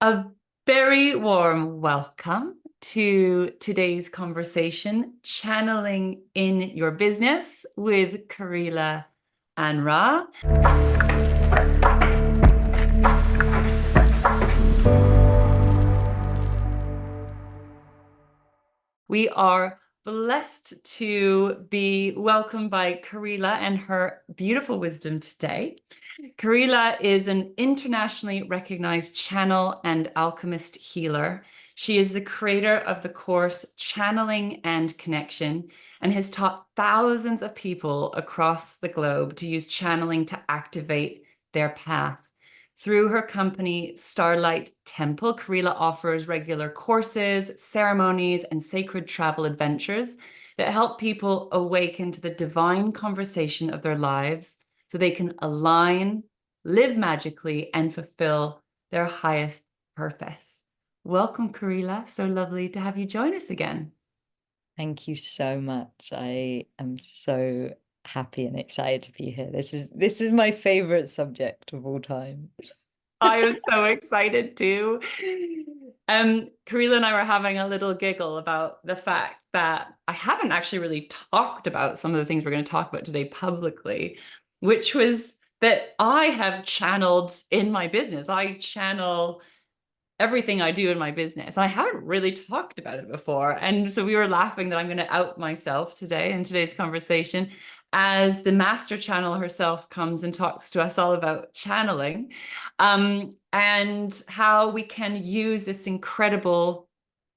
A very warm welcome to today's conversation, Channeling in Your Business with Kahreela An-Ra. We are blessed to be welcomed by Kahreela and her beautiful wisdom today. Kahreela is an internationally recognized channel and alchemist healer. She is the creator of the course Channeling and Connection and has taught thousands of people across the globe to use channeling to activate their path. Through her company, Starlight Temple, Kahreela offers regular courses, ceremonies, and sacred travel adventures that help people awaken to the divine conversation of their lives so they can align, live magically, and fulfill their highest purpose. Welcome, Kahreela. So lovely to have you join us again. Thank you so much. I am so happy and excited to be here. This is my favorite subject of all time. I was so excited too. Kahreela and I were having a little giggle about the fact that I haven't actually really talked about some of the things we're going to talk about today publicly, which was that I have channeled in my business. I channel everything I do in my business. I haven't really talked about it before. And so we were laughing that I'm going to out myself today in today's conversation as the master channel herself comes and talks to us all about channeling, and how we can use this incredible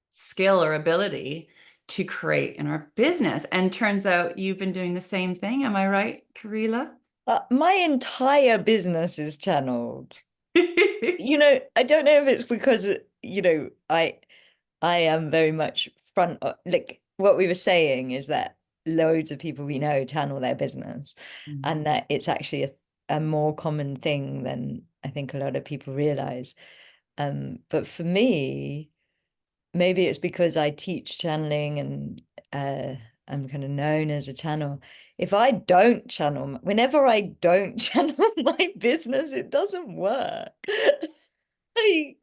skill or ability to create in our business. And turns out you've been doing the same thing. Am I right, Kahreela? My entire business is channeled. I don't know if it's because, I am very much like what we were saying is that loads of people we know channel their business, and that it's actually a more common thing than I think a lot of people realize. But for me, maybe it's because I teach channeling and I'm kind of known as a channel. If I don't channel, whenever I don't channel my business, it doesn't work. I,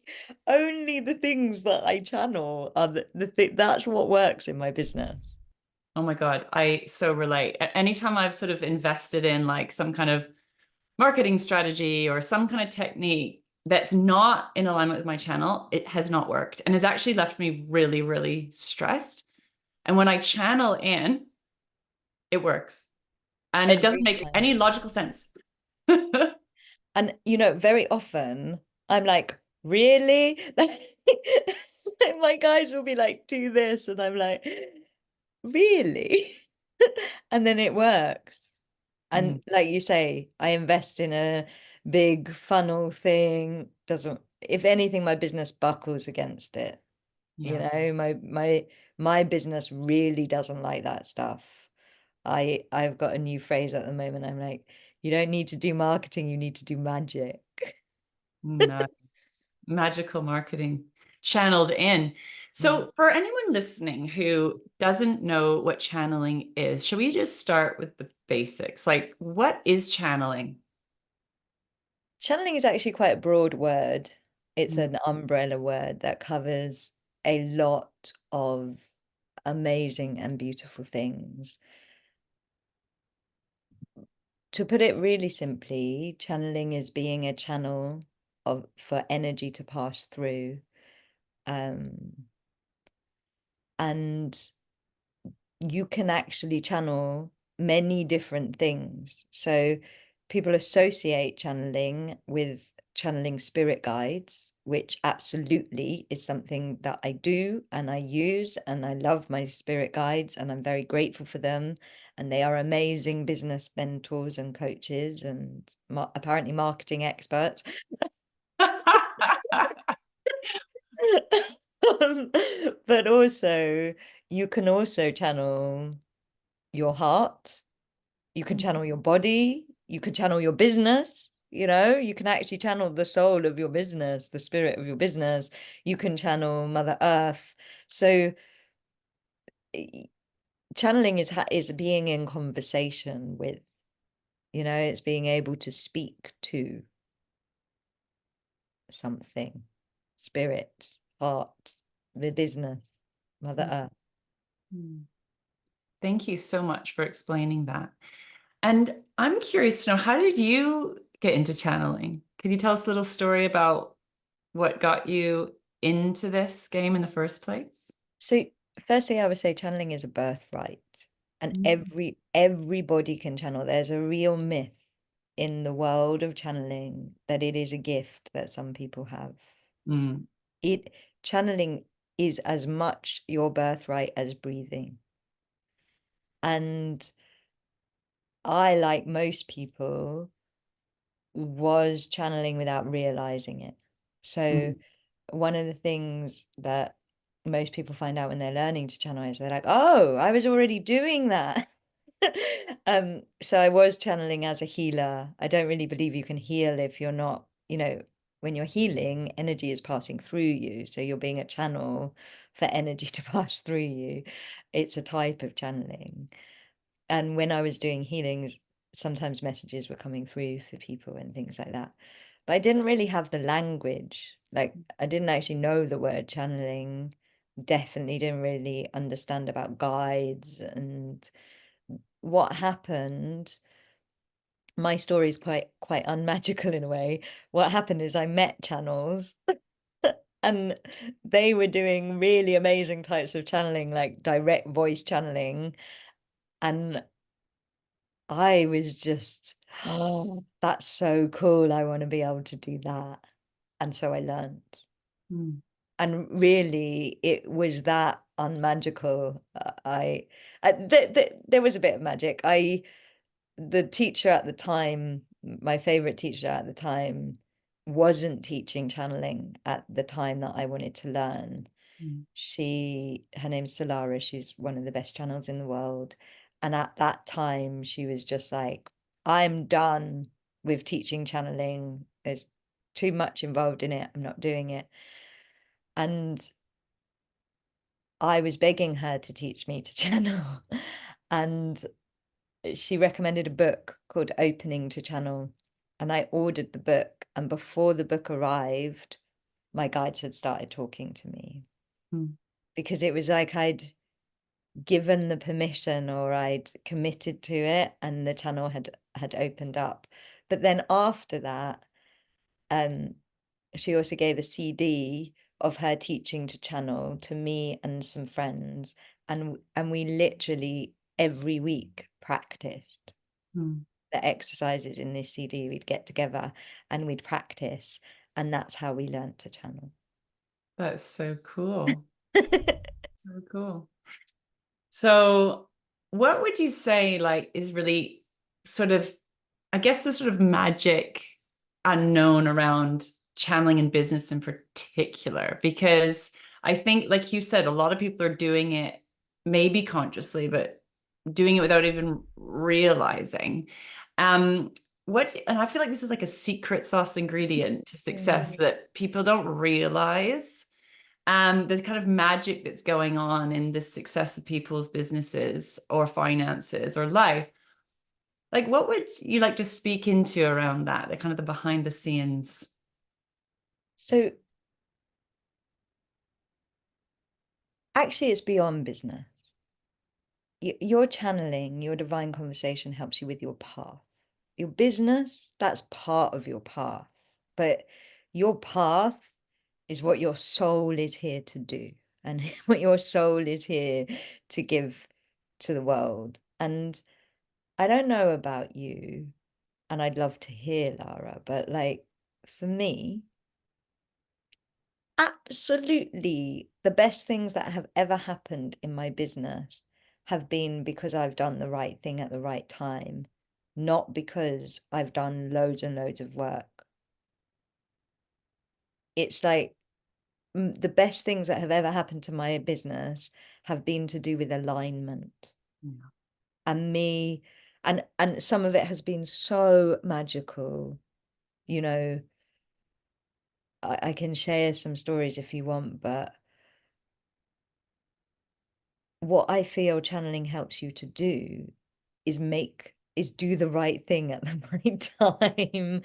only the things that I channel are the thing that's what works in my business. Oh my God, I so relate. Anytime I've sort of invested in like some kind of marketing strategy or some kind of technique that's not in alignment with my channel, it has not worked and has actually left me really, really stressed. And when I channel in, it works. And it doesn't Every make time. any logical sense. And very often I'm like, really? Like, my guys will be like, do this, and I'm like, really? And then it works. Mm, And like you say, I invest in a big funnel thing. Doesn't, if anything, my business buckles against it. yeah. My business really doesn't like that stuff. I've got a new phrase at the moment. I'm like, you don't need to do marketing, you need to do magic. Nice. Magical marketing channeled in. Yeah. So, for anyone listening who doesn't know what channeling is, should we just start with the basics? Like, what is channeling? Channeling is actually quite a broad word. It's Mm, an umbrella word that covers a lot of amazing and beautiful things. To put it really simply, channeling is being a channel for energy to pass through. Um, and you can actually channel many different things. So people associate channeling with channeling spirit guides, which absolutely is something that I do and I use, and I love my spirit guides and I'm very grateful for them. And they are amazing business mentors and coaches and apparently marketing experts. Um, but also, you can also channel your heart, you can channel your body, you can channel your business. You can actually channel the soul of your business, the spirit of your business. You can channel Mother Earth. So channeling is being in conversation with, it's being able to speak to something. spirit, heart, the business, Mother Mm. Earth. Mm. Thank you so much for explaining that. And I'm curious to know, how did you get into channeling? Could you tell us a little story about what got you into this game in the first place? So firstly, I would say channeling is a birthright, and Mm. everybody can channel. There's a real myth in the world of channeling that it is a gift that some people have. Mm. It channeling is as much your birthright as breathing. And I, like most people, was channeling without realizing it. So Mm. one of the things that most people find out when they're learning to channel is they're like, oh, I was already doing that. So I was channeling as a healer. I don't really believe you can heal if you're not, when you're healing, energy is passing through you. So you're being a channel for energy to pass through you. It's a type of channeling. And when I was doing healings, sometimes messages were coming through for people and things like that. But I didn't really have the language. Like, I didn't actually know the word channeling. Definitely didn't really understand about guides and what happened. My story is quite unmagical in a way. What happened is I met channels and they were doing really amazing types of channeling, like direct voice channeling. And I was just, oh, that's so cool. I want to be able to do that. And so I learned. Mm. And really, it was that unmagical. There was a bit of magic. The teacher at the time, my favorite teacher at the time, wasn't teaching channeling at the time that I wanted to learn. Mm. Her name's Lara. She's one of the best channels in the world. And at that time, she was just like, I'm done with teaching channeling. There's too much involved in it. I'm not doing it. And I was begging her to teach me to channel. And she recommended a book called Opening to Channel. And I ordered the book. And before the book arrived, my guides had started talking to me Mm. because it was like I'd given the permission or I'd committed to it and the channel had opened up. But then after that, um, she also gave a CD of her teaching to channel to me and some friends, and we literally every week practiced Mm. the exercises in this CD. We'd get together and we'd practice, and that's how we learned to channel. That's so cool. So cool. So, what would you say, like, is really sort of, I guess, the sort of magic unknown around channeling in business in particular? Because I think, like you said, a lot of people are doing it maybe consciously, but doing it without even realizing. Um, and I feel like this is like a secret sauce ingredient to success that people don't realize, the kind of magic that's going on in the success of people's businesses or finances or life. Like, what would you like to speak into around that, the kind of the behind the scenes? So actually, it's beyond business. Your channeling, your divine conversation helps you with your path. Your business, that's part of your path. But your path is what your soul is here to do and what your soul is here to give to the world. And I don't know about you, and I'd love to hear, Lara, but like for me, absolutely the best things that have ever happened in my business have been because I've done the right thing at the right time, not because I've done loads and loads of work. It's like the best things that have ever happened to my business have been to do with alignment. Yeah. And me, and some of it has been so magical. You know, I can share some stories if you want, but what I feel channeling helps you to do is do the right thing at the right time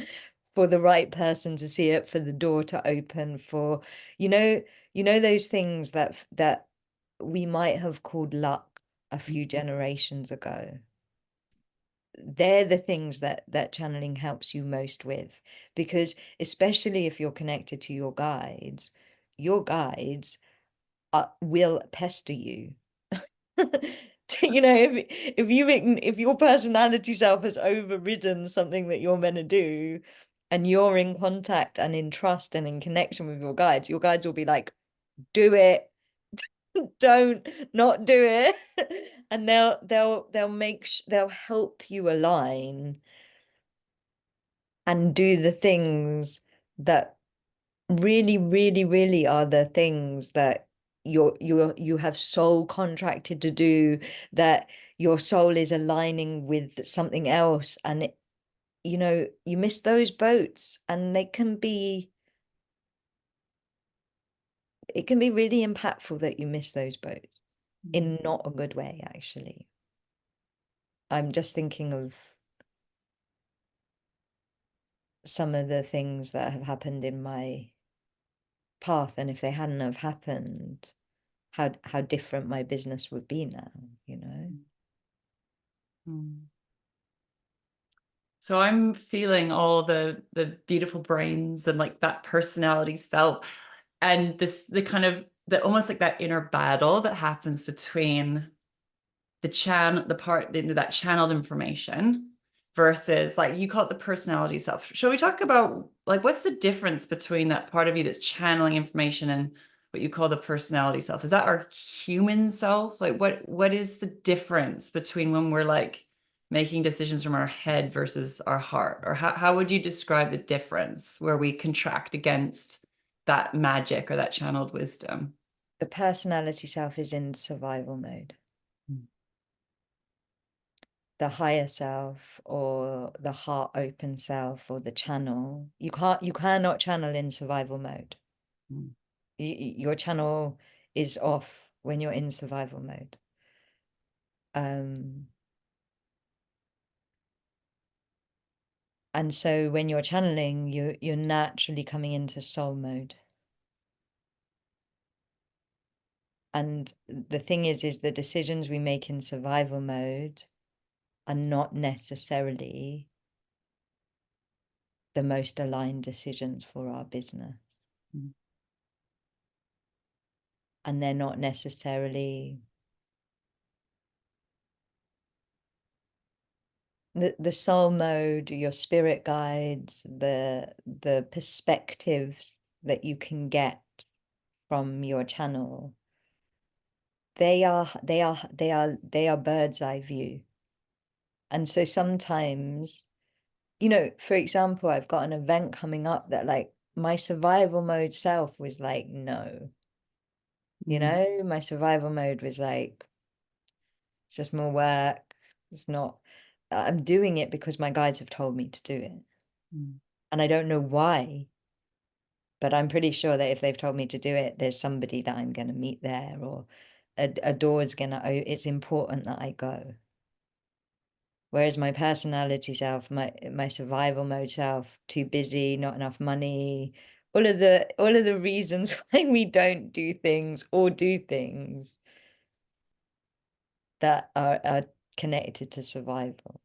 for the right person to see it, for the door to open, for those things that we might have called luck a few generations ago. They're the things that channeling helps you most with, because especially if you're connected to your guides will pester you. If your personality self has overridden something that you're meant to do, and you're in contact and in trust and in connection with your guides will be like, do it, don't not do it. And they'll help you align and do the things that really, really, really are the things that you have soul contracted to do, that your soul is aligning with something else. And you miss those boats, and it can be really impactful that you miss those boats in not a good way, actually. I'm just thinking of some of the things that have happened in my path, and if they hadn't have happened, how different my business would be now, So I'm feeling all the beautiful brains and like that personality self, and the kind of the almost like that inner battle that happens between that channeled information versus, like you call it, the personality self. Shall we talk about like what's the difference between that part of you that's channeling information and what you call the personality self? Is that our human self? Like what is the difference between when we're like making decisions from our head versus our heart? Or how would you describe the difference where we contract against that magic or that channeled wisdom? The personality self is in survival mode. The higher self, or the heart open self, or the channel, you cannot channel in survival mode. Your channel is off when you're in survival mode. And so when you're channeling, you're naturally coming into soul mode. And the thing is the decisions we make in survival mode are not necessarily the most aligned decisions for our business. And they're not necessarily the soul mode, your spirit guides, the perspectives that you can get from your channel. They are bird's eye view. And so sometimes, for example, I've got an event coming up that like my survival mode self was like, no. My survival mode was like, it's just more work. It's not, I'm doing it because my guides have told me to do it. And I don't know why, but I'm pretty sure that if they've told me to do it, there's somebody that I'm going to meet there, or a door is going to open. It's important that I go. Whereas my personality self, my survival mode self, too busy, not enough money, all of the reasons why we don't do things or do things that are connected to survival.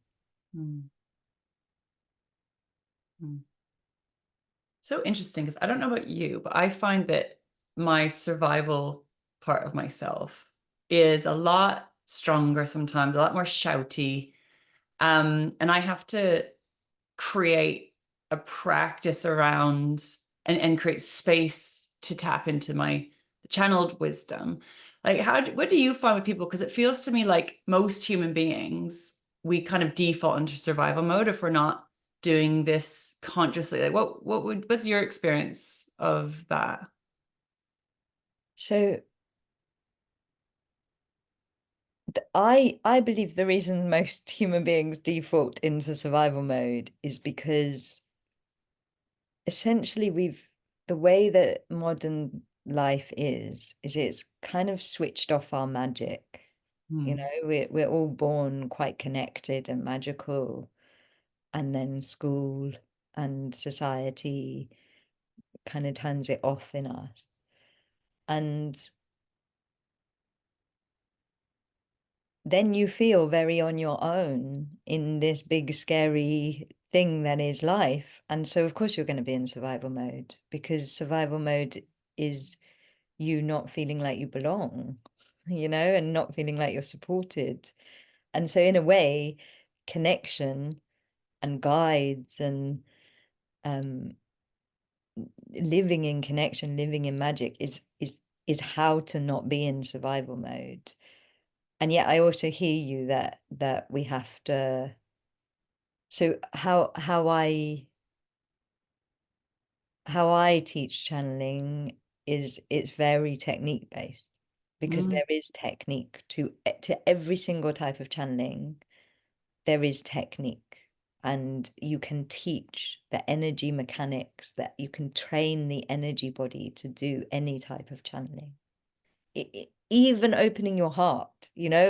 So interesting, because I don't know about you, but I find that my survival part of myself is a lot stronger sometimes, a lot more shouty. And I have to create a practice around and create space to tap into my channeled wisdom. Like what do you find with people? Because it feels to me like most human beings, we kind of default into survival mode if we're not doing this consciously. Like what's your experience of that? So I believe the reason most human beings default into survival mode is because essentially the way that modern life is it's kind of switched off our magic. We're all born quite connected and magical, and then school, and society kind of turns it off in us. And then you feel very on your own in this big, scary thing that is life. And so, of course, you're going to be in survival mode, because survival mode is you not feeling like you belong, and not feeling like you're supported. And so, in a way, connection and guides and um, living in connection, living in magic is how to not be in survival mode. And yet I also hear you that we have to. So how I teach channeling is it's very technique based, because Mm, there is technique to every single type of channeling. There is technique, and you can teach the energy mechanics, that you can train the energy body to do any type of channeling. Even opening your heart,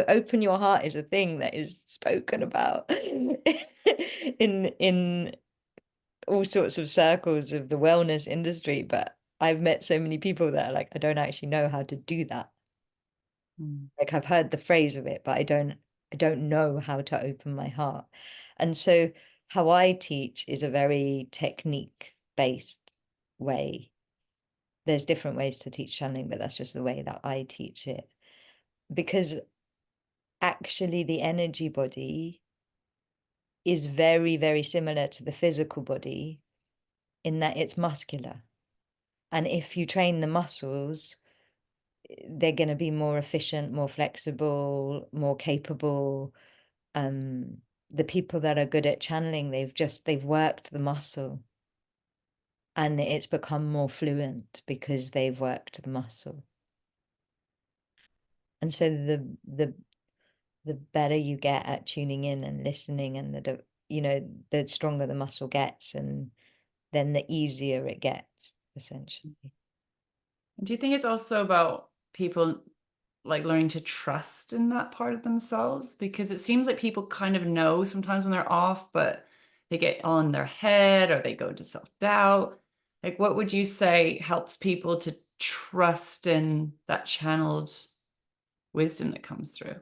open your heart is a thing that is spoken about in all sorts of circles of the wellness industry, but I've met so many people that are like, I don't actually know how to do that. mm, Like, I've heard the phrase of it, but I don't know how to open my heart. And so how I teach is a very technique based way. There's different ways to teach channeling, but that's just the way that I teach it. Because actually the energy body is very, very similar to the physical body in that it's muscular. And if you train the muscles, they're going to be more efficient, more flexible, more capable. The people that are good at channeling, they've worked the muscle, and it's become more fluent because they've worked the muscle. And so the better you get at tuning in and listening, and the stronger the muscle gets, and then the easier it gets, essentially. do you think it's also about people like learning to trust in that part of themselves? Because it seems like people kind of know sometimes when they're off, but they get on their head or they go into self-doubt. Like, what would you say helps people to trust in that channeled wisdom that comes through?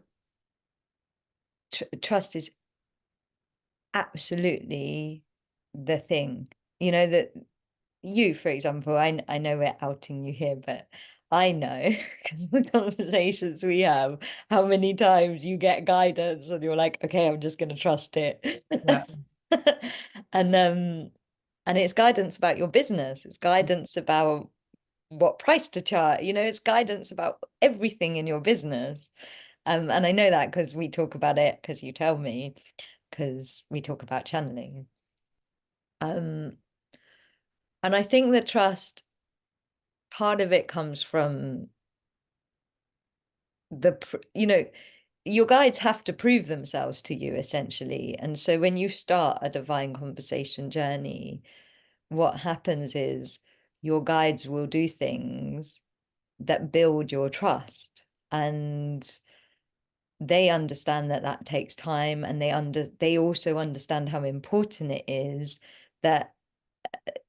Trust is absolutely the thing. That you, for example, I know we're outing you here, but I know, because the conversations we have, how many times you get guidance and you're like, okay, I'm just going to trust it. Yeah. And it's guidance about your business. It's guidance about what price to charge. It's guidance about everything in your business. And I know that because we talk about it, because you tell me, because we talk about channeling. Um, and I think the trust, part of it comes from your guides have to prove themselves to you, essentially. And so when you start a divine conversation journey, what happens is your guides will do things that build your trust, and they understand that that takes time, and they also understand how important it is that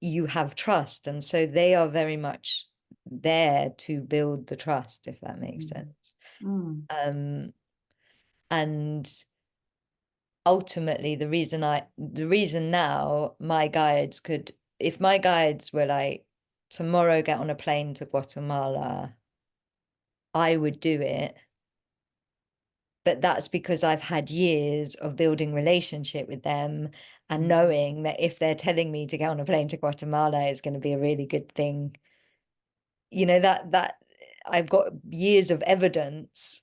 you have trust, and so they are very much there to build the trust, if that makes Mm. sense. Mm. And ultimately the reason now my guides could, if my guides were like, tomorrow get on a plane to Guatemala, I would do it. But that's because I've had years of building relationship with them, and knowing that if they're telling me to get on a plane to Guatemala, it's going to be a really good thing. That I've got years of evidence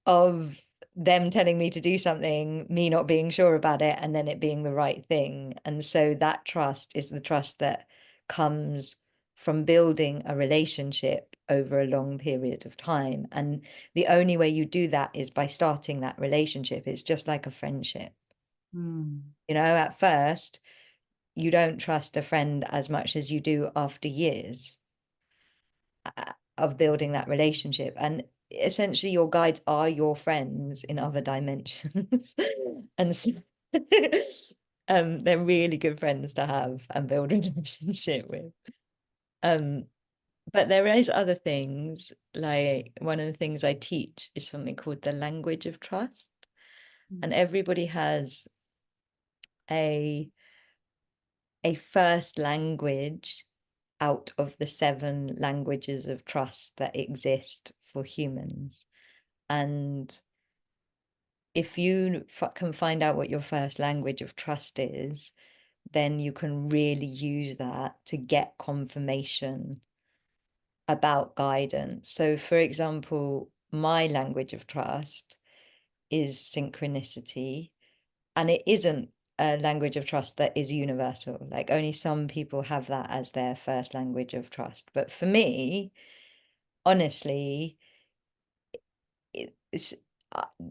of them telling me to do something, me not being sure about it, and then it being the right thing. And so that trust is the trust that comes from building a relationship over a long period of time. And the only way you do that is by starting that relationship. It's just like a friendship. Mm. At first, you don't trust a friend as much as you do after years of building that relationship. And essentially your guides are your friends in other dimensions. And so, They're really good friends to have and build a relationship with. Um, but there is other things, like one of the things I teach is something called the language of trust. And everybody has a first language out of the 7 languages of trust that exist for humans. And if you can find out what your first language of trust is, then you can really use that to get confirmation about guidance. So, for example, my language of trust is synchronicity, and it isn't a language of trust that is universal. Like, only some people have that as their first language of trust. But for me, honestly, it's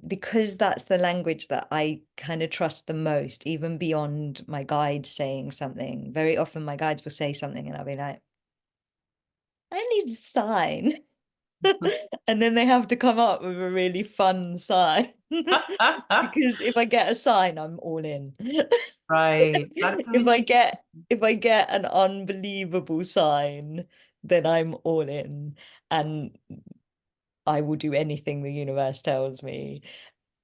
because that's the language that I kind of trust the most, even beyond my guide saying something. Very often my guides will say something and I'll be like, I need a sign. And then they have to come up with a really fun sign. Because if I get a sign, I'm all in. Right. That's so If I interesting. get if I get an unbelievable sign, then I'm all in and I will do anything the universe tells me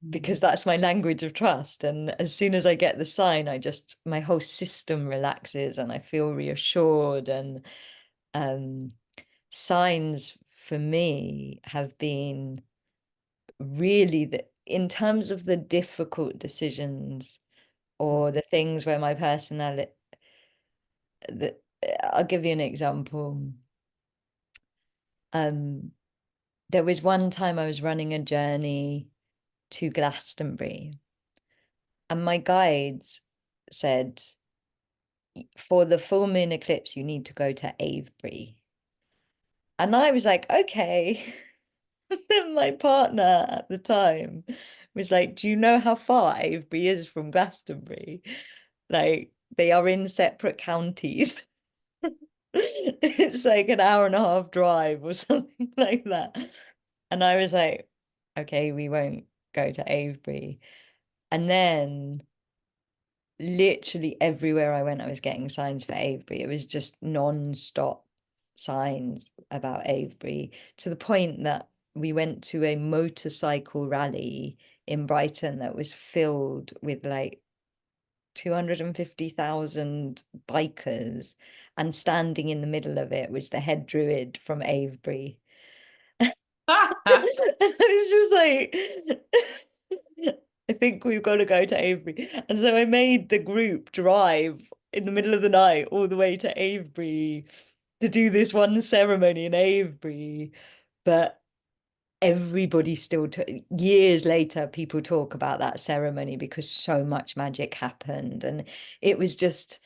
because that's my language of trust. And as soon as I get the sign, my whole system relaxes and I feel reassured. And signs for me have been really in terms of the difficult decisions or the things where my personality, I'll give you an example. There was one time I was running a journey to Glastonbury, and my guides said, for the full moon eclipse, you need to go to Avebury. And I was like, okay. Then my partner at the time was like, do you know how far Avebury is from Glastonbury? Like, they are in separate counties. It's like an hour and a half drive or something like that. And I was like, okay, we won't go to Avebury. And then literally everywhere I went, I was getting signs for Avebury. It was just non-stop signs about Avebury, to the point that we went to a motorcycle rally in Brighton that was filled with like 250,000 bikers, and standing in the middle of it was the head druid from Avebury. And I was just like, I think we've got to go to Avebury. And so I made the group drive in the middle of the night all the way to Avebury to do this one ceremony in Avebury. But everybody still took, years later, people talk about that ceremony because so much magic happened. And it was just,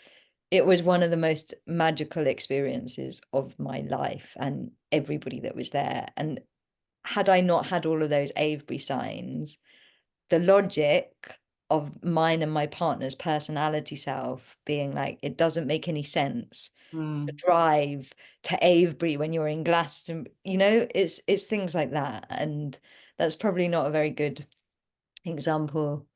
it was one of the most magical experiences of my life, and everybody that was there. And had I not had all of those Avebury signs, the logic of mine and my partner's personality self being like, it doesn't make any sense to drive to Avebury when you're in Glastonbury, it's things like that. And that's probably not a very good example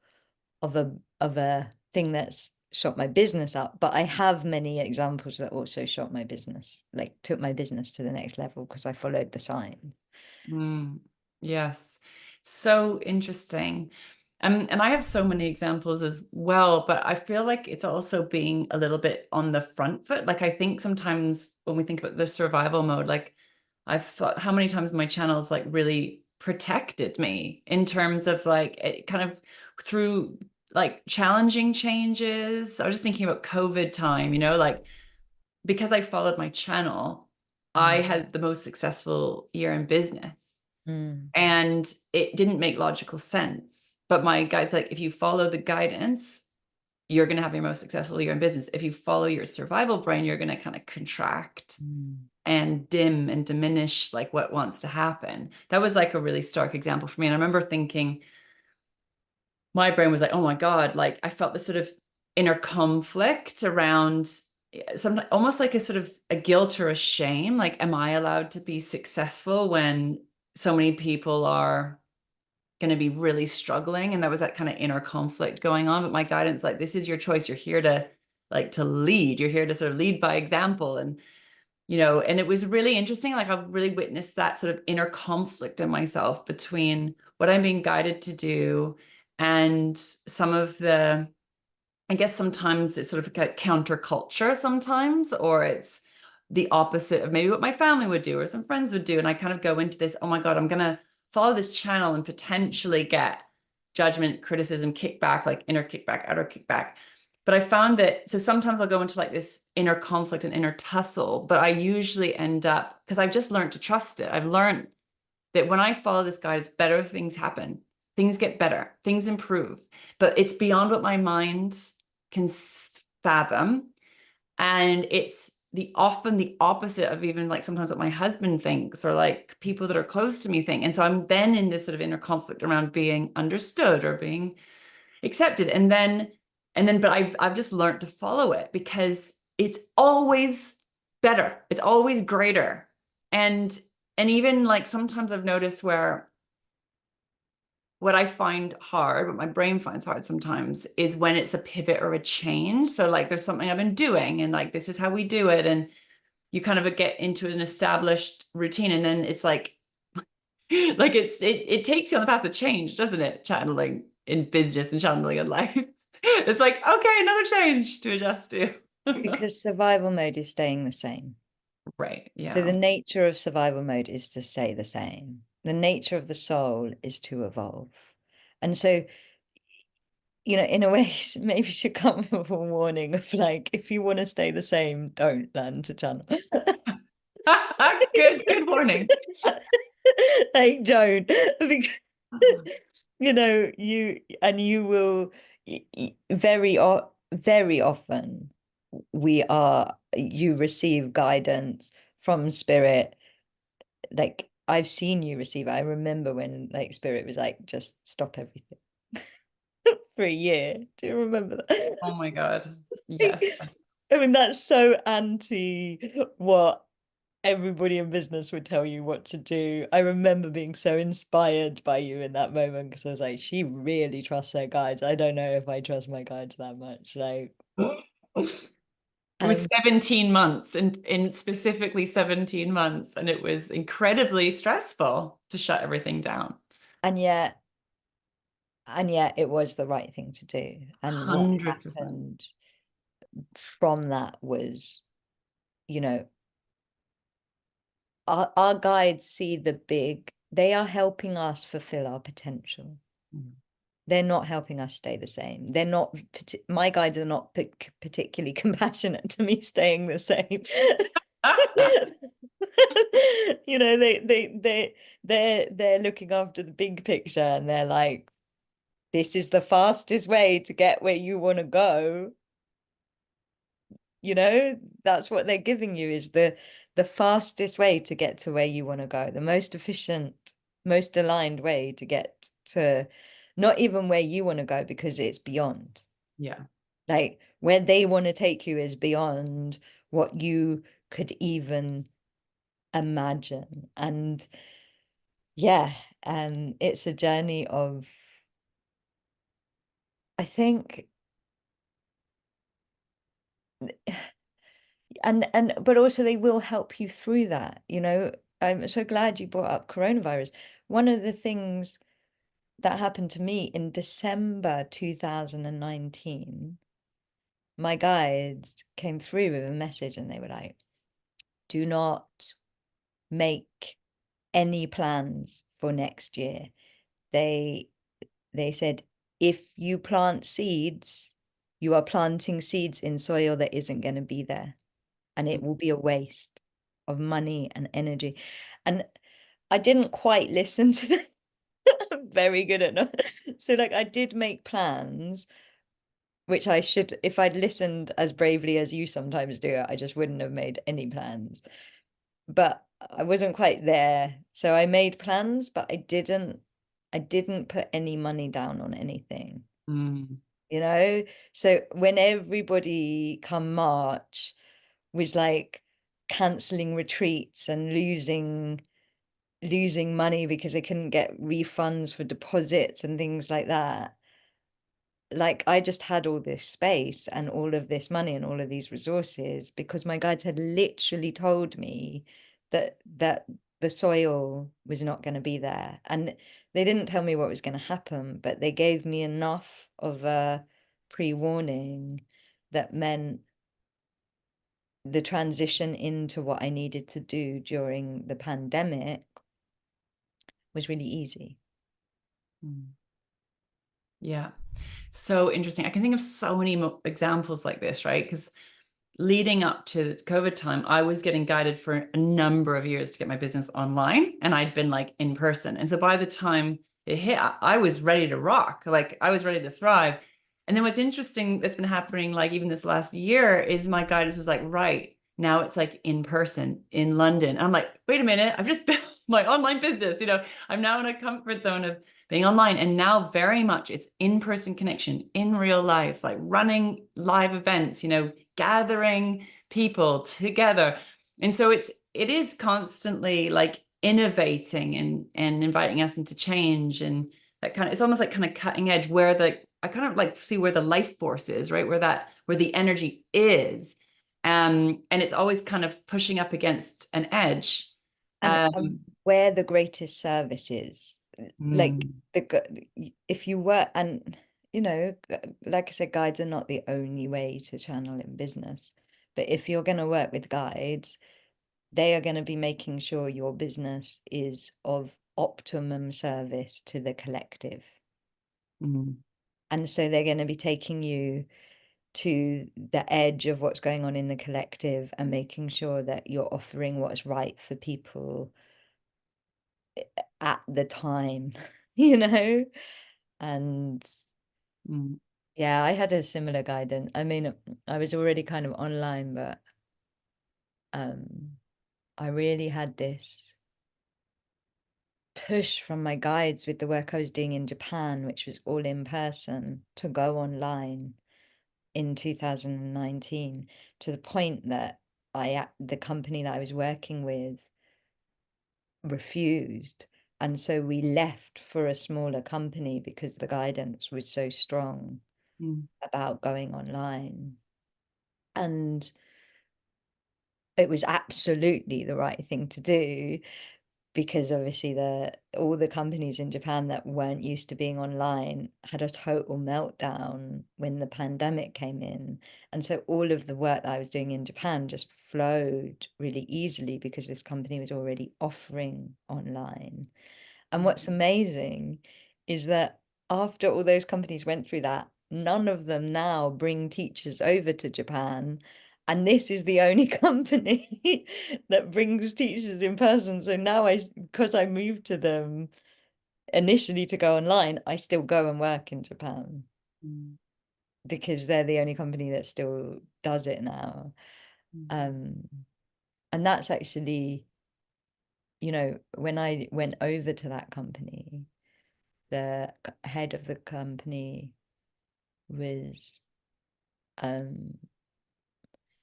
of a thing that's shot my business up, but I have many examples that also shot my business, like took my business to the next level because I followed the signs. Yes, so interesting. And I have so many examples as well, but I feel like it's also being a little bit on the front foot. Like, I think sometimes when we think about the survival mode, like I've thought how many times my channel's like really protected me in terms of like it kind of through like challenging changes. I was just thinking about COVID time, like because I followed my channel, I had the most successful year in business. And it didn't make logical sense. But my guide's like, if you follow the guidance, you're going to have your most successful year in business. If you follow your survival brain, you're going to kind of contract and dim and diminish like what wants to happen. That was like a really stark example for me. And I remember thinking, my brain was like, oh my God, like I felt this sort of inner conflict around sometimes almost like a sort of a guilt or a shame. Like, am I allowed to be successful when so many people are going to be really struggling. And there was that kind of inner conflict going on. But my guidance, like, this is your choice. You're here to like to lead. You're here to sort of lead by example. And, you know, and it was really interesting. Like I've really witnessed that sort of inner conflict in myself between what I'm being guided to do and some of the, I guess sometimes it's sort of like counterculture sometimes, or it's the opposite of maybe what my family would do or some friends would do. And I kind of go into this, oh my God, I'm going to follow this channel and potentially get judgment, criticism, kickback, like inner kickback, outer kickback. But I found that, so sometimes I'll go into like this inner conflict and inner tussle, but I usually end up, because I've just learned to trust it. I've learned that when I follow this guide, better things happen. Things get better, things improve, but it's beyond what my mind can fathom. And it's often the opposite of even like sometimes what my husband thinks or like people that are close to me think. And so I'm then in this sort of inner conflict around being understood or being accepted. But I've just learned to follow it because it's always better. It's always greater. And even like sometimes I've noticed where what I find hard, what my brain finds hard sometimes, is when it's a pivot or a change. So like there's something I've been doing and like this is how we do it. And you kind of get into an established routine. And then it's like it takes you on the path of change, doesn't it? Channeling in business and channeling in life. It's like, okay, another change to adjust to. Because survival mode is staying the same. Right. So Yeah. the nature of survival mode is to stay the same. The nature of the soul is to evolve. And so, you know, in a way, maybe should come with a warning of like, if you want to stay the same, don't learn to channel. Good warning. Like, don't. Because, you know, you will very often you receive guidance from spirit. Like I've seen you receive it. I remember when like spirit was like, just stop everything for a year. Do you remember that? Oh my God. Yes. I mean, that's so anti what everybody in business would tell you what to do. I remember being so inspired by you in that moment because I was like, she really trusts her guides. I don't know if I trust my guides that much. Like, It was and 17 months and in specifically 17 months. And it was incredibly stressful to shut everything down. and yet it was the right thing to do. And what 100%. happened from that was, you know, our guides see the big, they are helping us fulfill our potential. Mm. They're not helping us stay the same. They're not, my guides are not particularly compassionate to me staying the same. You know, they're looking after the big picture and they're like, this is the fastest way to get where you want to go. You know, that's what they're giving you, is the fastest way to get to where you want to go, the most efficient, most aligned way to get to not even where you want to go, because it's beyond. Yeah. Like where they want to take you is beyond what you could even imagine. And yeah, it's a journey of, I think, and but also they will help you through that, you know. I'm so glad you brought up coronavirus. One of the things that happened to me in December 2019, my guides came through with a message and they were like, do not make any plans for next year. They said, if you plant seeds, you are planting seeds in soil that isn't going to be there, and it will be a waste of money and energy. And I didn't quite listen to them. I'm very good at not. So like I did make plans, which I should, if I'd listened as bravely as you sometimes do, I just wouldn't have made any plans. But I wasn't quite there. So I made plans, but I didn't put any money down on anything. Mm. You know? So when everybody come March was like canceling retreats and losing losing money because they couldn't get refunds for deposits and things like that. Like, I just had all this space and all of this money and all of these resources because my guides had literally told me that the soil was not going to be there. And they didn't tell me what was going to happen, but they gave me enough of a pre-warning that meant the transition into what I needed to do during the pandemic was really easy. Yeah. So interesting. I can think of so many examples like this, right? Because leading up to COVID time, I was getting guided for a number of years to get my business online, and I'd been like in person. And so by the time it hit, I was ready to rock. Like I was ready to thrive. And then what's interesting that's been happening, like even this last year, is my guidance was like, right now it's like in person in London. I'm like, wait a minute, I've just built my online business. I'm now in a comfort zone of being online, and now very much it's in-person connection in real life, like running live events, gathering people together. And so it is constantly like innovating and inviting us into change, and that kind of, it's almost like kind of cutting edge where I kind of like see where the life force is, right? Where the energy is. And it's always kind of pushing up against an edge. And where the greatest service is, like Mm, if you work, and like I said, guides are not the only way to channel in business, but if you're going to work with guides, they are going to be making sure your business is of optimum service to the collective. mm, And so they're going to be taking you to the edge of what's going on in the collective and making sure that you're offering what's right for people at the time, you know? And mm, yeah, I had a similar guidance. I mean, I was already kind of online, but I really had this push from my guides with the work I was doing in Japan, which was all in person, to go online in 2019, to the point that the company that I was working with refused. And so we left for a smaller company because the guidance was so strong mm, about going online. And it was absolutely the right thing to do, because obviously all the companies in Japan that weren't used to being online had a total meltdown when the pandemic came in. And so all of the work that I was doing in Japan just flowed really easily because this company was already offering online. And what's amazing is that after all those companies went through that, none of them now bring teachers over to Japan. And this is the only company that brings teachers in person. So now because I moved to them initially to go online, I still go and work in Japan mm, because they're the only company that still does it now. mm, Um, and that's actually, when I went over to that company, the head of the company was um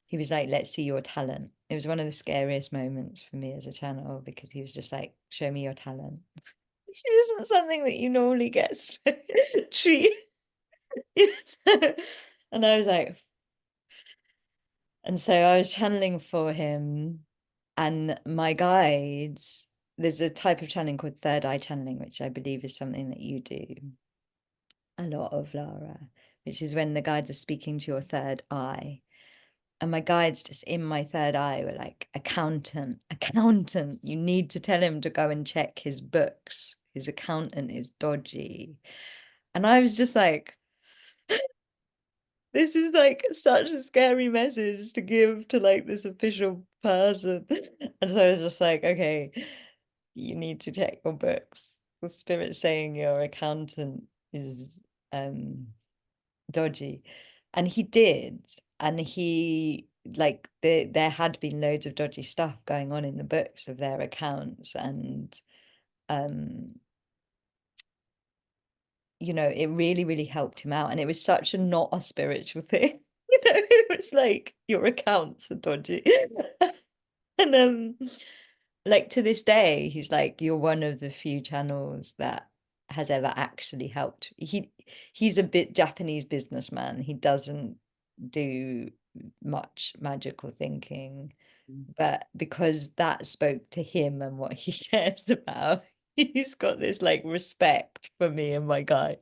he was like, let's see your talent. It was one of the scariest moments for me as a channel, because he was just like, show me your talent, which isn't something that you normally get treated. And I was like, and so I was channeling for him, and my guides, there's a type of channeling called third eye channeling, which I believe is something that you do a lot of, Lara, which is when the guides are speaking to your third eye. And my guides just in my third eye were like, accountant, accountant, you need to tell him to go and check his books. His accountant is dodgy. And I was just like, this is like such a scary message to give to like this official person. And so I was just like, okay, you need to check your books. The spirit's saying your accountant is dodgy. And he did. And he, like, there had been loads of dodgy stuff going on in the books of their accounts. And it really, really helped him out. And it was such a not a spiritual thing. It was like, your accounts are dodgy. And like to this day, he's like, you're one of the few channels that has ever actually helped. He's a bit Japanese businessman. He doesn't do much magical thinking, but because that spoke to him and what he cares about, he's got this like respect for me and my guys.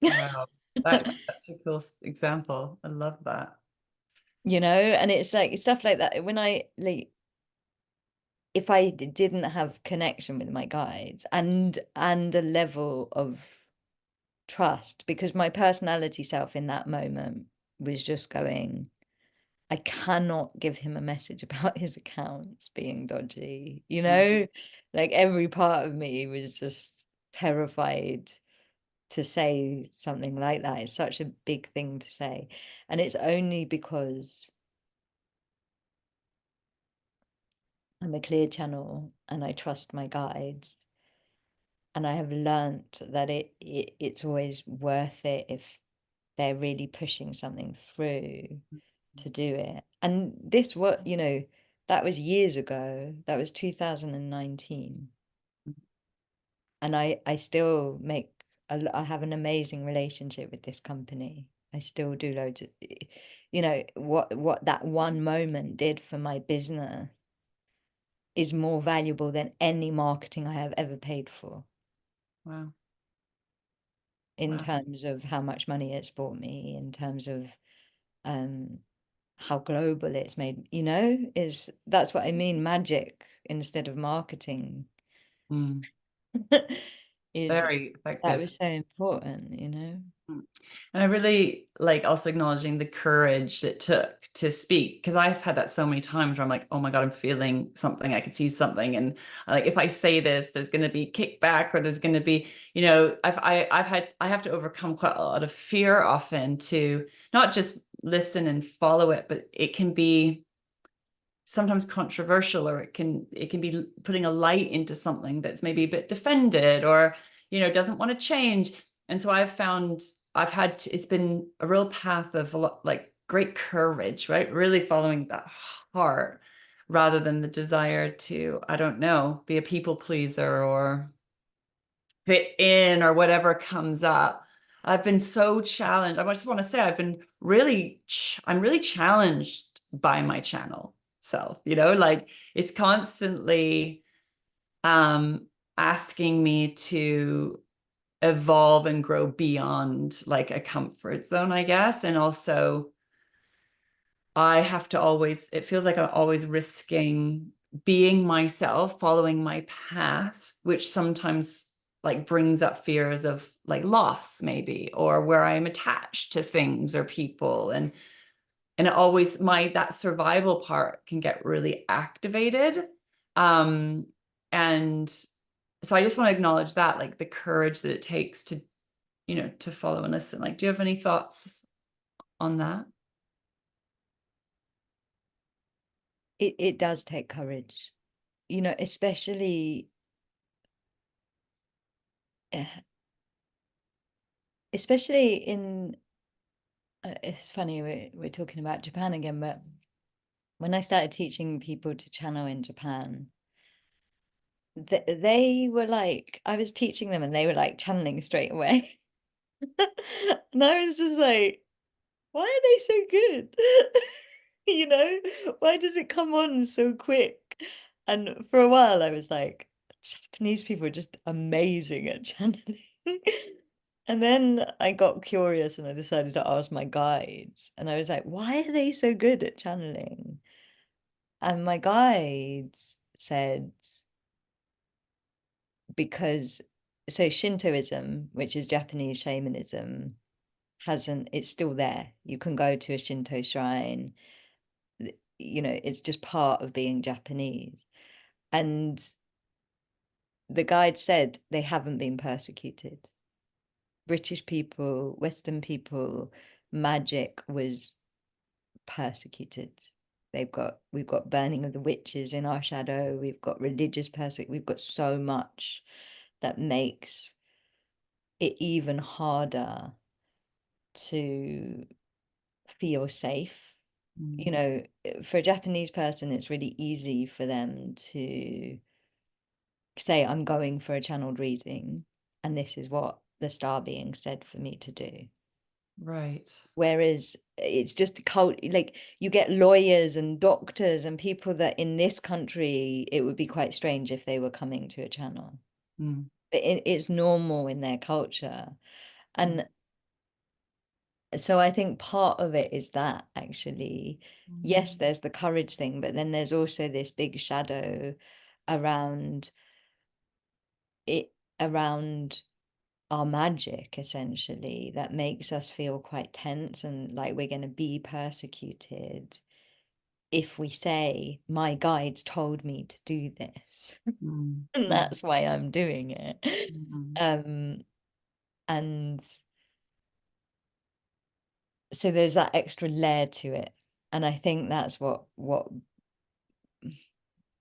Wow, that's such a cool example. I love that. You know, and it's like stuff like that. When I like, if I didn't have connection with my guides and a level of trust, because my personality self in that moment was just going, I cannot give him a message about his accounts being dodgy, you know? Like every part of me was just terrified to say something like that. It's such a big thing to say. And it's only because I'm a clear channel and I trust my guides. And I have learnt that it's always worth it if they're really pushing something through to do it. And this, what, you know, that was years ago. That was 2019. And I still make, I have an amazing relationship with this company. I still do loads of, you know, what that one moment did for my business is more valuable than any marketing I have ever paid for. Wow. In Wow. terms of how much money it's brought me, in terms of um how global it's made, you know, is that's what I mean, magic instead of marketing. Mm. Is Very that effective. was so important, you know? Mm. And I really like also acknowledging the courage it took to speak, because I've had that so many times where I'm like, oh my God, I'm feeling something. I can see something. And like, if I say this, there's going to be kickback, or there's going to be, you know, I have to overcome quite a lot of fear often to not just listen and follow it, but it can be sometimes controversial, or it can be putting a light into something that's maybe a bit defended, or doesn't want to change. And so I've found it's been a real path of a lot, like great courage, right? Really following that heart rather than the desire to, I don't know, be a people pleaser or fit in or whatever comes up. I've been so challenged. I just want to say I'm really challenged by my channel self, like it's constantly um asking me to evolve and grow beyond like a comfort zone, I guess. And also I have to always, it feels like I'm always risking being myself, following my path, which sometimes like brings up fears of like loss maybe, or where I'm attached to things or people. And it always, that survival part can get really activated. Um, and so I just want to acknowledge that, like the courage that it takes to, to follow and listen. Like, do you have any thoughts on that? It does take courage, you know, eh, especially in it's funny we're talking about Japan again, but when I started teaching people to channel in Japan, they were like, I was teaching them and they were like channeling straight away. And I was just like, why are they so good? You know, why does it come on so quick? And for a while, I was like, Japanese people are just amazing at channeling. And then I got curious and I decided to ask my guides. And I was like, why are they so good at channeling? And my guides said, because so Shintoism, which is Japanese shamanism, it's still there. You can go to a Shinto shrine, you know, it's just part of being Japanese. And the guide said they haven't been persecuted. British people, Western people, magic was persecuted. We've got burning of the witches in our shadow. We've got religious we've got so much that makes it even harder to feel safe. You know, for a Japanese person, it's really easy for them to say I'm going for a channeled reading and this is what the star being said for me to do. Right. Whereas it's just like you get lawyers and doctors and people that in this country, it would be quite strange if they were coming to a channel. Mm. It's normal in their culture. And so I think part of it is that actually, yes, there's the courage thing, but then there's also this big shadow around it, around our magic, essentially, that makes us feel quite tense and like we're going to be persecuted if we say, my guides told me to do this. And that's why I'm doing it. And so there's that extra layer to it. And I think that's what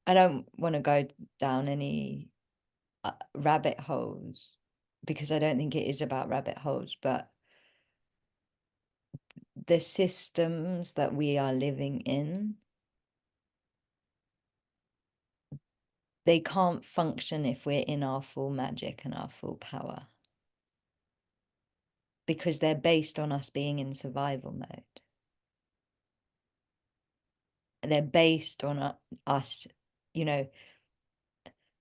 I don't want to go down any rabbit holes, because I don't think it is about rabbit holes, but the systems that we are living in, they can't function if we're in our full magic and our full power, because they're based on us being in survival mode. They're based on us, you know,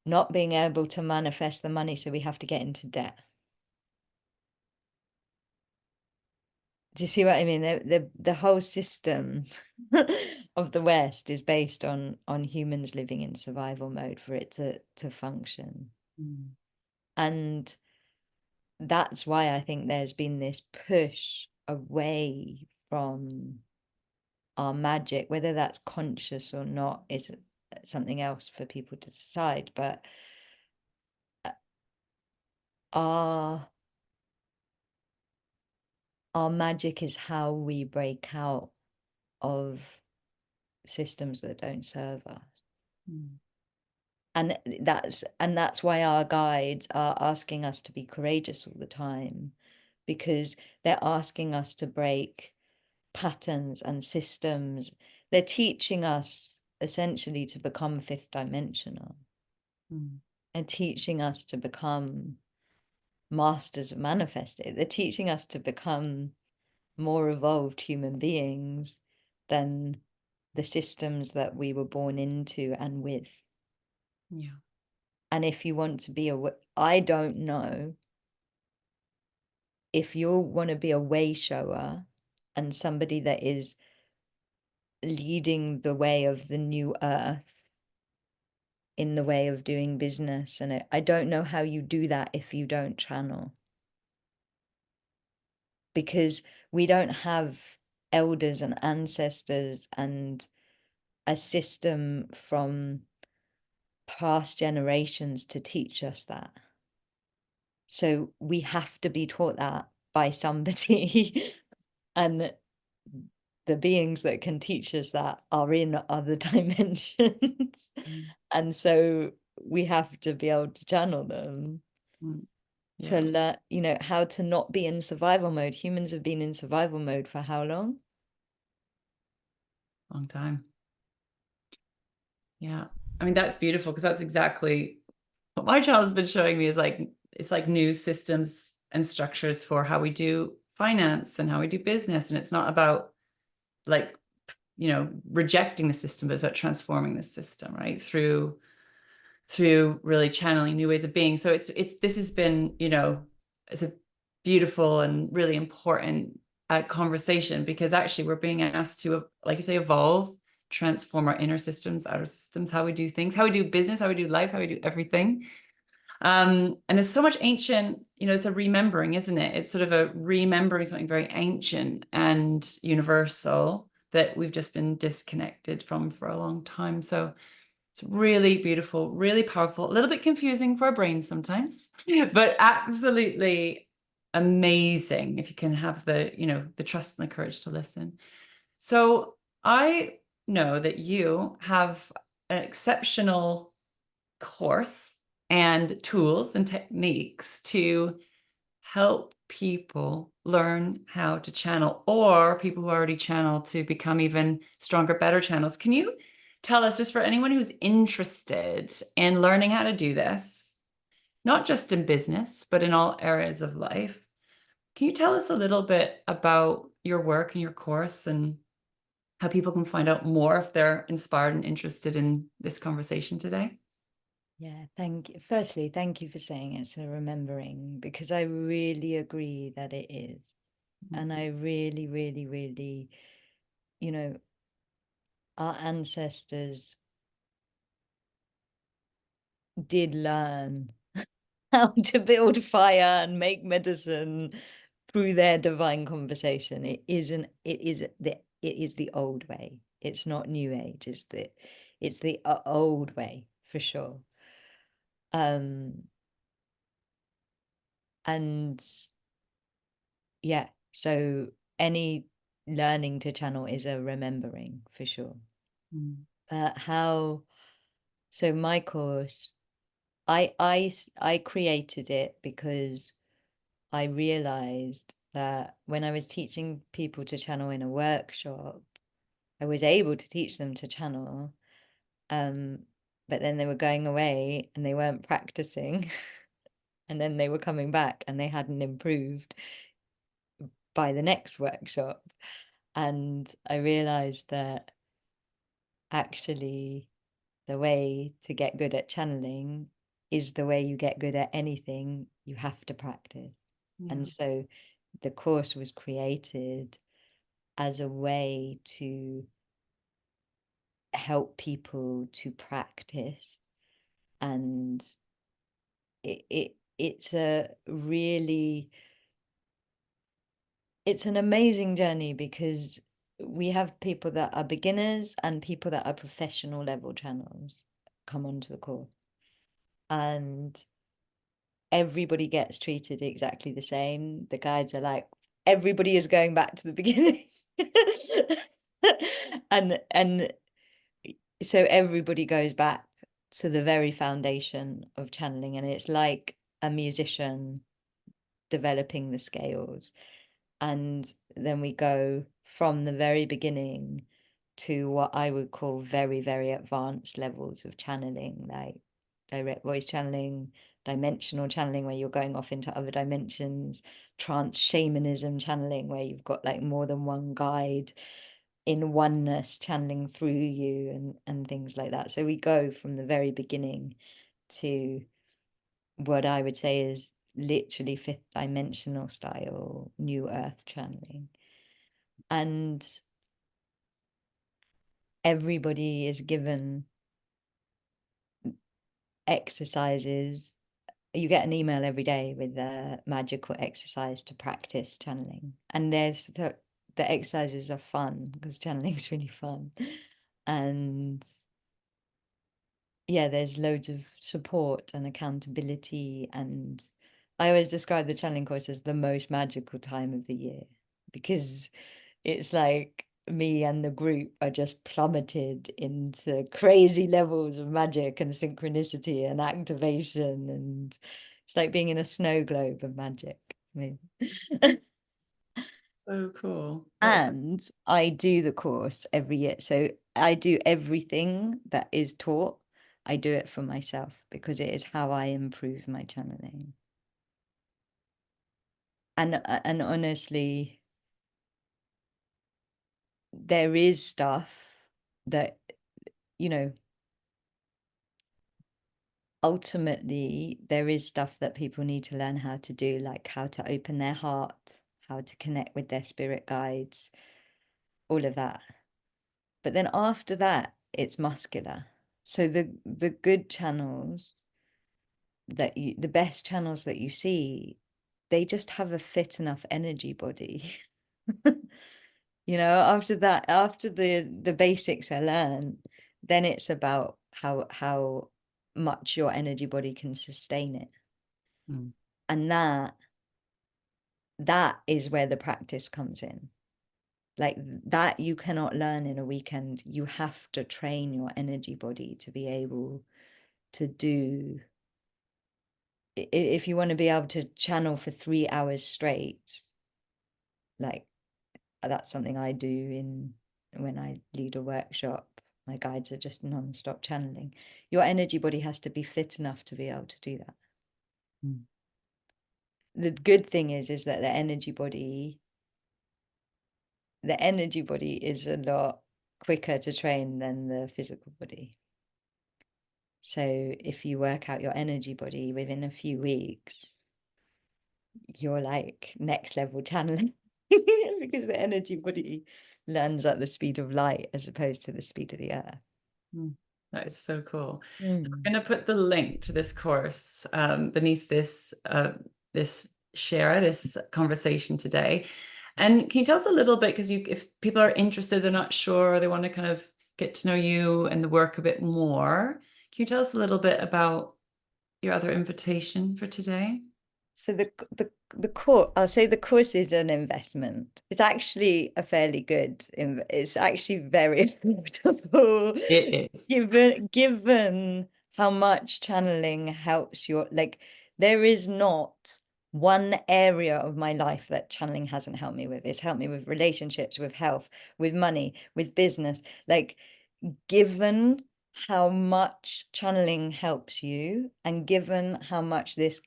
not being able to manifest the money, so we have to get into debt. Do you see what I mean? The whole system of the West is based on humans living in survival mode for it to function. And that's why I think there's been this push away from our magic, whether that's conscious or not is something else for people to decide. But our magic is how we break out of systems that don't serve us. And that's why our guides are asking us to be courageous all the time, because they're asking us to break patterns and systems. They're teaching us essentially to become fifth dimensional, and teaching us to become masters of manifesting. They're teaching us to become more evolved human beings than the systems that we were born into and with. Yeah. And if you want to be I don't know if you want to be a way shower and somebody that is leading the way of the new earth in the way of doing business. And I don't know how you do that if you don't channel, because we don't have elders and ancestors and a system from past generations to teach us that. So we have to be taught that by somebody. And the beings that can teach us that are in other dimensions. And so we have to be able to channel them to learn, you know, how to not be in survival mode. Humans have been in survival mode for how long? Long time. Yeah. I mean, that's beautiful, because that's exactly what my child has been showing me, is like, it's like new systems and structures for how we do finance and how we do business. And it's not about like, you know, rejecting the system, but it's about transforming the system, right? Through really channeling new ways of being. So this has been, you know, it's a beautiful and really important conversation, because actually we're being asked to, like you say, evolve, transform our inner systems, outer systems, how we do things, how we do business, how we do life, how we do everything. And there's so much ancient, you know, it's a remembering, isn't it? It's sort of a remembering something very ancient and universal that we've just been disconnected from for a long time. So it's really beautiful, really powerful, a little bit confusing for our brains sometimes, but absolutely amazing if you can have the, you know, the trust and the courage to listen. So I know that you have an exceptional course and tools and techniques to help people learn how to channel, or people who already channel to become even stronger, better channels. Can you tell us, just for anyone who's interested in learning how to do this, not just in business, but in all areas of life, can you tell us a little bit about your work and your course and how people can find out more if they're inspired and interested in this conversation today? Yeah, thank you. Firstly, thank you for saying it's a remembering, because I really agree that it is. And I really, really, really, you know, our ancestors did learn how to build fire and make medicine through their divine conversation. It is the old way. It's not new age. It's the old way for sure. And yeah, so any learning to channel is a remembering for sure. So my course, I created it because I realized that when I was teaching people to channel in a workshop, I was able to teach them to channel, but then they were going away and they weren't practicing, and then they were coming back and they hadn't improved by the next workshop. And I realized that actually the way to get good at channeling is the way you get good at anything. You have to practice. And so the course was created as a way to help people to practice. And it's an amazing journey, because we have people that are beginners and people that are professional level channels come onto the course, and everybody gets treated exactly the same. The guides are like, everybody is going back to the beginning. and so everybody goes back to the very foundation of channeling, and it's like a musician developing the scales. And then we go from the very beginning to what I would call very, very advanced levels of channeling, like direct voice channeling, dimensional channeling, where you're going off into other dimensions, trance shamanism channeling, where you've got like more than one guide in oneness channeling through you, and things like that. So we go from the very beginning to what I would say is literally fifth dimensional style new earth channeling. And everybody is given exercises. You get an email every day with a magical exercise to practice channeling. And the exercises are fun, because channeling is really fun. And yeah, there's loads of support and accountability. And I always describe the channeling course as the most magical time of the year, because it's like me and the group are just plummeted into crazy levels of magic and synchronicity and activation. And it's like being in a snow globe of magic. I mean, So cool. and I do the course every year. So I do everything that is taught. I do it for myself, because it is how I improve my channeling. And honestly, there is stuff that, you know, ultimately there is stuff that people need to learn how to do, like how to open their heart, how to connect with their spirit guides, all of that. But then after that, it's muscular. So the good channels the best channels that you see, they just have a fit enough energy body. After that, after the basics are learned, then it's about how much your energy body can sustain it. And that is where the practice comes in. Like that you cannot learn in a weekend. You have to train your energy body to be able to do. If you want to be able to channel for 3 hours straight, like that's something I do when I lead a workshop. My guides are just non-stop channeling. Your energy body has to be fit enough to be able to do that. Mm. The good thing is that the energy body is a lot quicker to train than the physical body. So if you work out your energy body within a few weeks, you're like next level channeling because the energy body learns at the speed of light as opposed to the speed of the earth. That is so cool. So Mm. we're going to put the link to this course beneath this this conversation today. And can you tell us a little bit, because if people are interested, they're not sure, they want to kind of get to know you and the work a bit more, can you tell us a little bit about your other invitation for today? So the course, I'll say the course is an investment. It's actually a fairly good, it's actually very affordable. It is. Given how much channeling helps your, like, there is not one area of my life that channeling hasn't helped me with. It's helped me with relationships, with health, with money, with business. Like, given how much channeling helps you, and given how much this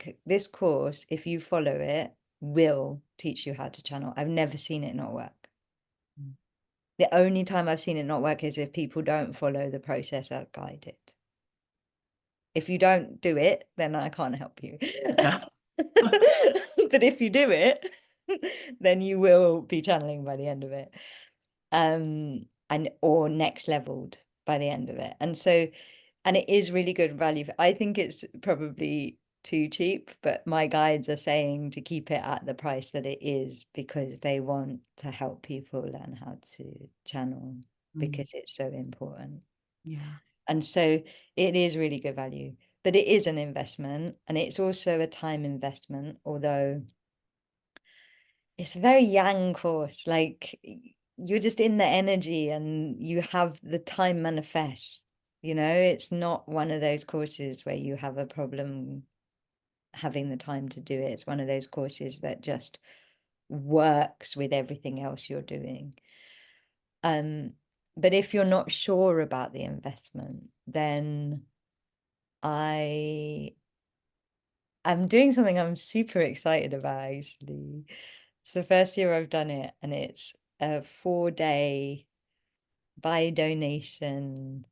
course, if you follow it, will teach you how to channel. I've never seen it not work. The only time I've seen it not work is if people don't follow the process as guided. If you don't do it, then I can't help you. Yeah. But if you do it, then you will be channeling by the end of it. And or next leveled by the end of it. And so, and it is really good value. I think it's probably too cheap, but my guides are saying to keep it at the price that it is because they want to help people learn how to channel because it's so important. Yeah. And so it is really good value, but it is an investment, and it's also a time investment, although it's a very yang course. Like, you're just in the energy and you have the time manifest. It's not one of those courses where you have a problem having the time to do it. It's one of those courses that just works with everything else you're doing. But if you're not sure about the investment, then I'm doing something I'm super excited about, actually. It's the first year I've done it, and it's a 4-day by donation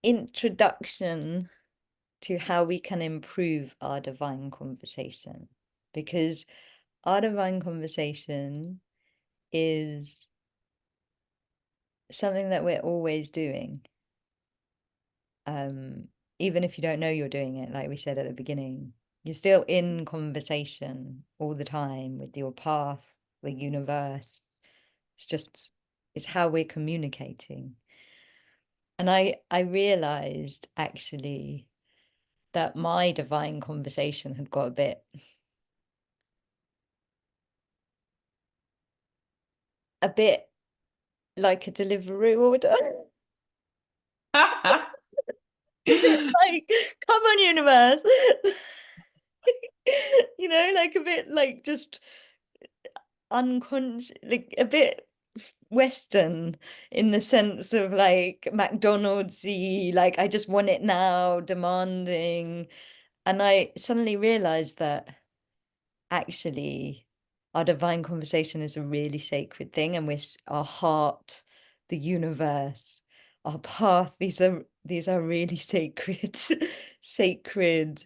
introduction to how we can improve our divine conversation. Because our divine conversation is something that we're always doing. Even if you don't know you're doing it, like we said at the beginning, you're still in conversation all the time with your path, the universe. It's how we're communicating. And I realized actually that my divine conversation had got a bit like a delivery order. A bit like, come on, universe. Like a bit like just unconscious, like a bit Western in the sense of like McDonald's-y, like I just want it now, demanding. And I suddenly realized that actually our divine conversation is a really sacred thing, and our heart, the universe, our path, these are really sacred sacred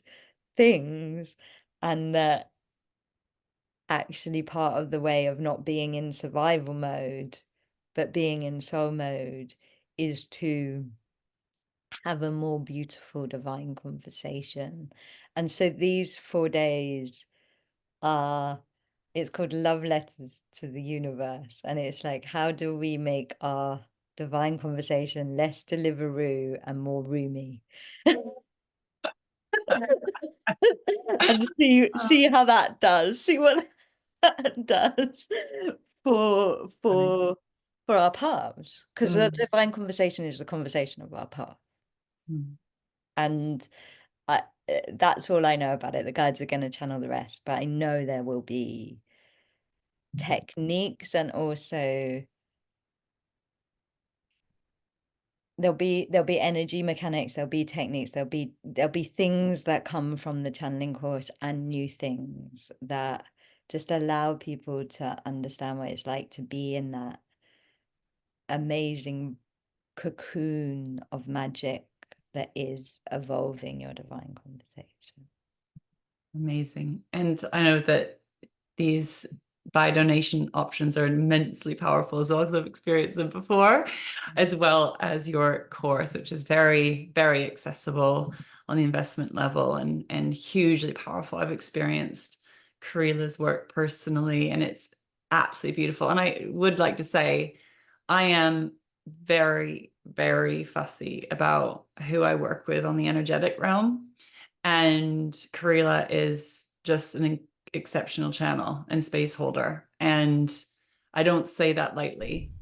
things, and that actually part of the way of not being in survival mode but being in soul mode is to have a more beautiful divine conversation. And so these 4 days are, it's called Love Letters to the Universe, and it's like, how do we make our divine conversation less Deliveroo and more roomy? And see how that does, see what that does for Funny. our paths, because the Mm. divine conversation is the conversation of our path. Mm. And that's all I know about it. The guides are going to channel the rest, but I know there will be techniques and also there'll be energy mechanics, there'll be techniques, there'll be things that come from the channeling course, and new things that just allow people to understand what it's like to be in that amazing cocoon of magic that is evolving your divine conversation. Amazing. And I know that these buy donation options are immensely powerful as well, because I've experienced them before, as well as your course, which is very, very accessible on the investment level and hugely powerful. I've experienced Kahreela's work personally, and it's absolutely beautiful. And I would like to say, I am very, very fussy about who I work with on the energetic realm. And Kahreela is just an exceptional channel and space holder. And I don't say that lightly.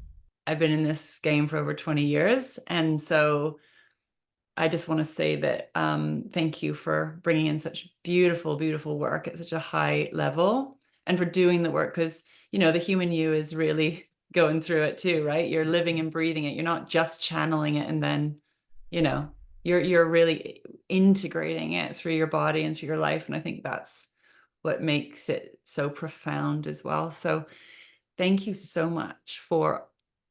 I've been in this game for over 20 years. And so I just want to say that thank you for bringing in such beautiful, beautiful work at such a high level, and for doing the work, because, you know, the human you is really going through it too, right? You're living and breathing it. You're not just channeling it and then, you know, you're really integrating it through your body and through your life. And I think that's what makes it so profound as well. So thank you so much for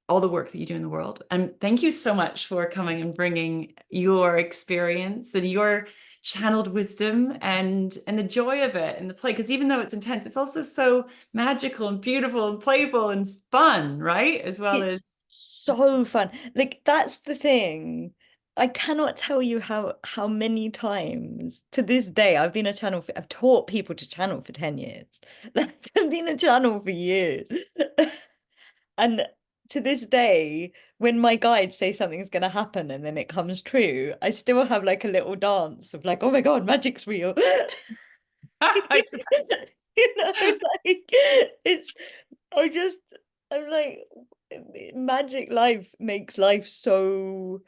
all the work that you do in the world. And thank you so much for coming and bringing your experience and your channeled wisdom and the joy of it and the play. Because even though it's intense, it's also so magical and beautiful and playful and fun, right? As well as so fun. Like, that's the thing. I cannot tell you how many times to this day I've taught people to channel for 10 years. Like, I've been a channel for years. And to this day, when my guides say something's going to happen and then it comes true, I still have like a little dance of like, oh my God, magic's real. You know, like it's, I just, I'm like, magic life makes life so,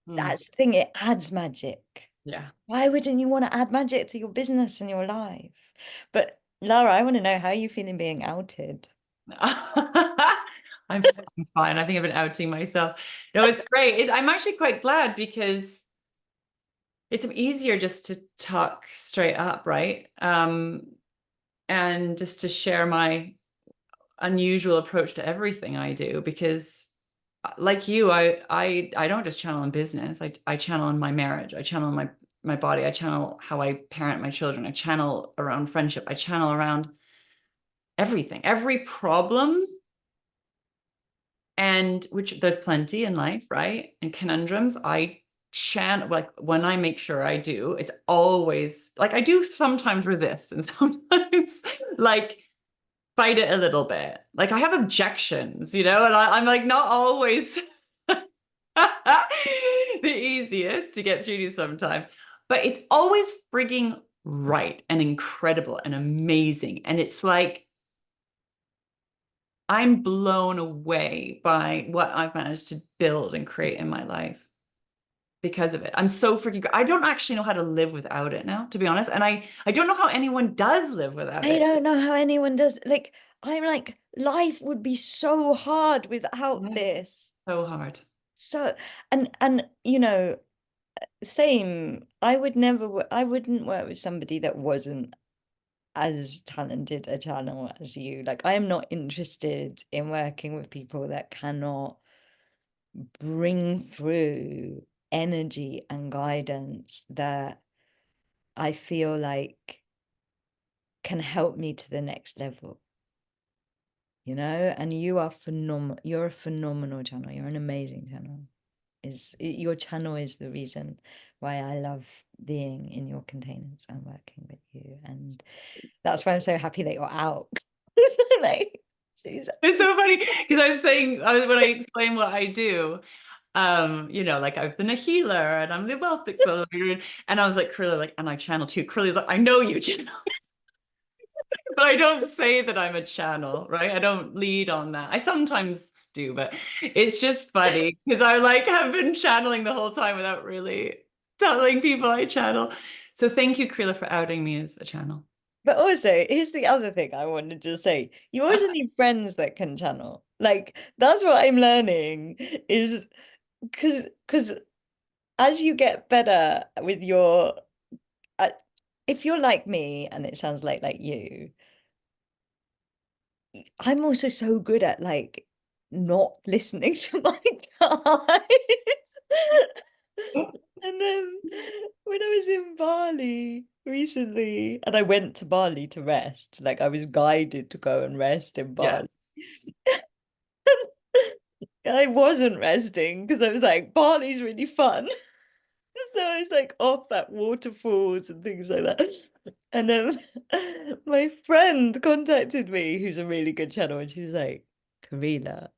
that's the thing, it adds magic. yeah. Why wouldn't you want to add magic to your business and your life? But Lara, I want to know, how are you feeling being outed? I'm fine. I think I've been outing myself. No, it's great. I'm actually quite glad, because it's easier just to talk straight up, right? And just to share my unusual approach to everything I do, because like you, I don't just channel in business. I channel in my marriage. I channel in my body. I channel how I parent my children. I channel around friendship. I channel around everything, every problem, and which there's plenty in life, right? And conundrums. I channel, like when I make sure I do, it's always like I do sometimes resist and sometimes like fight it a little bit. Like I have objections, you know, and I'm like not always the easiest to get through to sometimes, but it's always frigging right and incredible and amazing. And it's like I'm blown away by what I've managed to build and create in my life because of it. I'm so freaking, I don't actually know how to live without it now, to be honest. And I don't know how anyone does live without I it. don't know how anyone does. Like, I'm like, life would be so hard without Yeah, this. so hard. So, and you know, same. I wouldn't work with somebody that wasn't as talented a channel as you. Like, I am not interested in working with people that cannot bring through energy and guidance that I feel like can help me to the next level. You know, and you are phenomenal. You're a phenomenal channel. You're an amazing channel. Your channel is the reason why I love being in your containers and working with you. And that's why I'm so happy that you're out. Like, Jesus. It's so funny because I was saying when I explain what I do, you know, like I've been a healer and I'm the wealth accelerator, and I was like, Curly, like, and I channel too. Curly's like, I know you channel, but I don't say that I'm a channel, right? I don't lead on that. I sometimes do, but it's just funny because I like have been channeling the whole time without really telling people I channel. So thank you, Creela, for outing me as a channel. But also, here's the other thing I wanted to say. You also need friends that can channel. Like, that's what I'm learning is because as you get better with your if you're like me, and it sounds like you, I'm also so good at like not listening to my guides. And then when I was in Bali recently, and I went to Bali to rest, like I was guided to go and rest in Yeah. Bali. I wasn't resting because I was like, Bali's really fun. So I was like off at waterfalls and things like that. And then my friend contacted me, who's a really good channel, and she was like, Kahreela,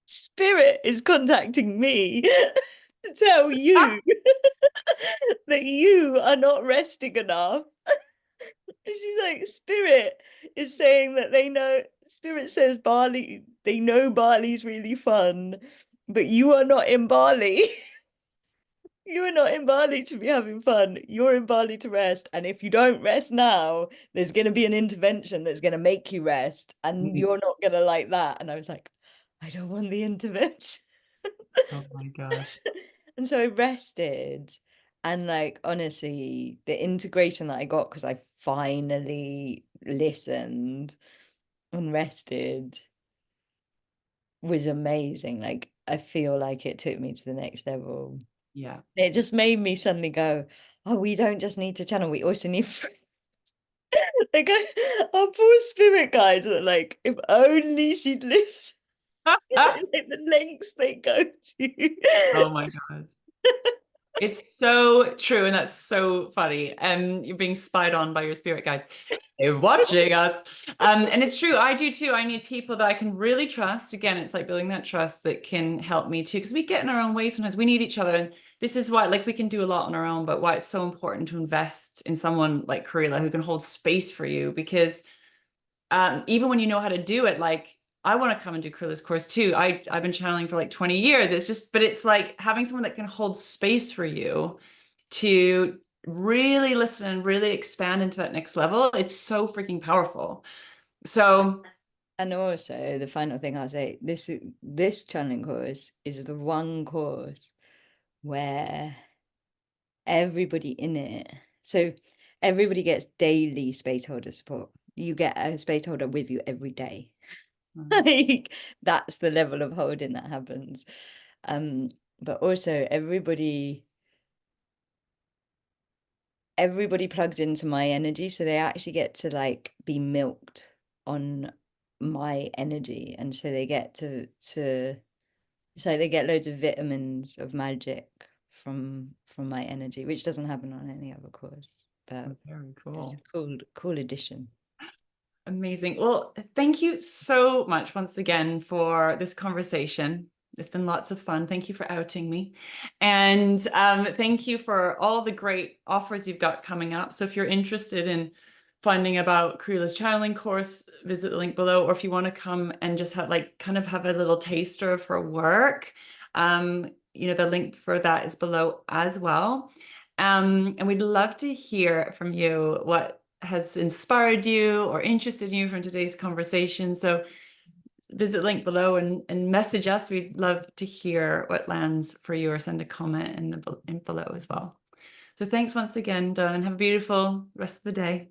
Spirit is contacting me to tell you that you are not resting enough. And she's like, Spirit is saying that Spirit says Bali, they know Bali's really fun, but you are not in Bali. You are not in Bali to be having fun. You're in Bali to rest. And if you don't rest now, there's going to be an intervention that's going to make you rest. And Mhm. you're not going to like that. And I was like, I don't want the intervention. Oh my gosh. And so I rested. And like, honestly, the integration that I got because I finally listened and rested was amazing. Like, I feel like it took me to the next level. Yeah. It just made me suddenly go, oh, we don't just need to channel, we also need like our poor spirit guides are like, if only she'd listen, like the lengths they go to. Oh my God. It's so true, and that's so funny. You're being spied on by your spirit guides. They're watching us. And it's true, I do too. I need people that I can really trust. Again, it's like building that trust that can help me too, because we get in our own way sometimes. We need each other. And this is why, like, we can do a lot on our own, but why it's so important to invest in someone like Kahreela who can hold space for you, because even when you know how to do it, like I want to come and do Kahreela's course too. I've been channeling for like 20 years. It's just, but it's like having someone that can hold space for you to really listen and really expand into that next level. It's so freaking powerful. So And also the final thing I'll say, this channeling course is the one course where everybody in it, so everybody gets daily space holder support. You get a space holder with you every day. Like that's the level of holding that happens. But also everybody plugged into my energy, so they actually get to like be milked on my energy, and so they get to it's like they get loads of vitamins of magic from my energy, which doesn't happen on any other course, but very it's cool. a cool addition. Amazing. Well, thank you so much once again for this conversation. It's been lots of fun. Thank you for outing me. And thank you for all the great offers you've got coming up. So if you're interested in finding about Kahreela's channeling course, visit the link below. Or if you want to come and just have like kind of have a little taster of her work, the link for that is below as well. And we'd love to hear from you what has inspired you or interested you from today's conversation. So visit link below and message us. We'd love to hear what lands for you, or send a comment in below as well. So thanks once again, Dawn, and have a beautiful rest of the day.